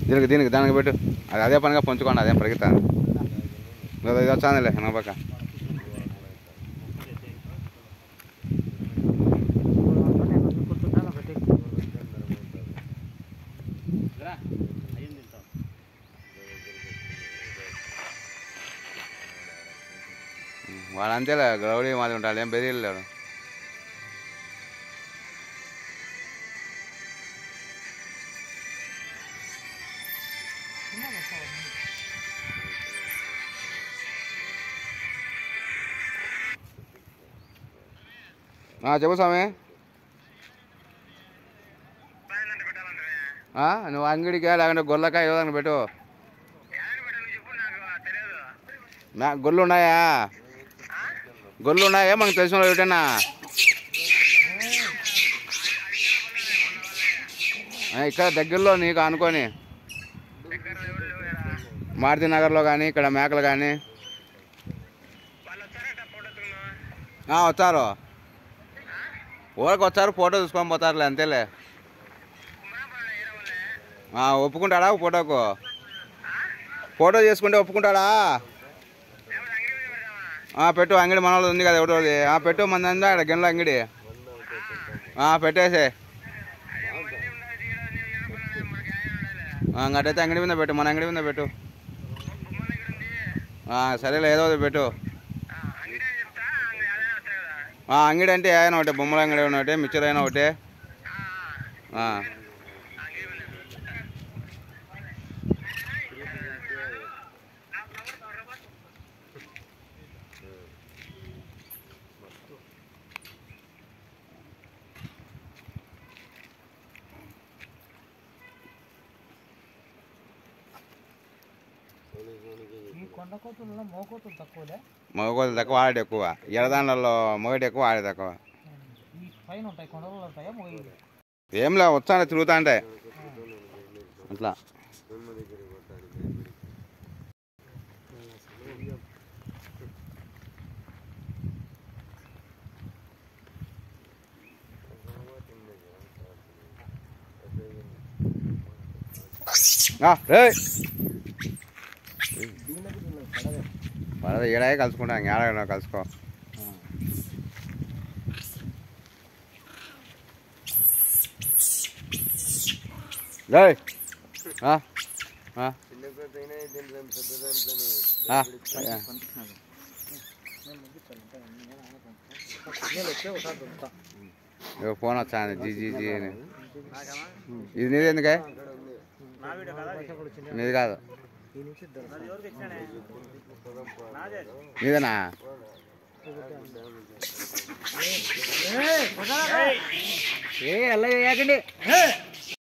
దీనికి దానికి పెట్టు. అది అదే పనిగా పొంచుకోండి, అదేం పరిగెత్తాను. ఇది వచ్చానులే నా పక్క. వాడు అంతేలే, గౌడీ మాది ఉంటాడు, ఏం బెదిరిలేడు. చెప్పు స్వామి. నువ్వు అంగడికా లేకుంటే గొర్రెకా ఏదో పెట్టు. గొర్రెలు ఉన్నాయా? గొర్రెలు ఉన్నాయా మనకు తెలిసిన వాళ్ళు ఏమిటన్నా? ఇక్కడ దగ్గరలో నీకు అనుకోని మారుతి నగర్లో కానీ ఇక్కడ మేకలు కానీ వచ్చారు. ఊరికి వచ్చారు, ఫోటో తీసుకొని పోతారులే, అంతేలే. ఒప్పుకుంటాడా ఫోటోకు? ఫోటో చేసుకుంటే ఒప్పుకుంటాడా? పెట్టు, అంగడి మన వాళ్ళు ఉంది కదా ఒకటోది. పెట్టు, మంది అందా ఇక్కడ గిన్నెలో అంగడి. పెట్టేసే. అట్టయితే అంగడి మీద పెట్టు, మన అంగడి మీద పెట్టు. సరేలే, ఏదో పెట్టు. అంగడి అంటే ఏదైనా ఒకటే, బొమ్మల అంగడి అయినా ఒకటే, మిక్చర్ అయినా ఒకటే. మగకోతులు తక్కువ, ఆడేది ఎక్కువ. ఎడదాండ్లలో మొగటి ఎక్కువ, ఆడేది తక్కువ. ఏంలే, వచ్చాను తిరుగుతా అంటే అట్లా. పడదు, ఏడాగే కలుసుకుంటా, ఏడా కలుసుకో. ఫోన్ వచ్చాను, జీ అని. ఇది నీది ఎందుకే? నీది కాదు, నీదేనా? అలా చేయకండి.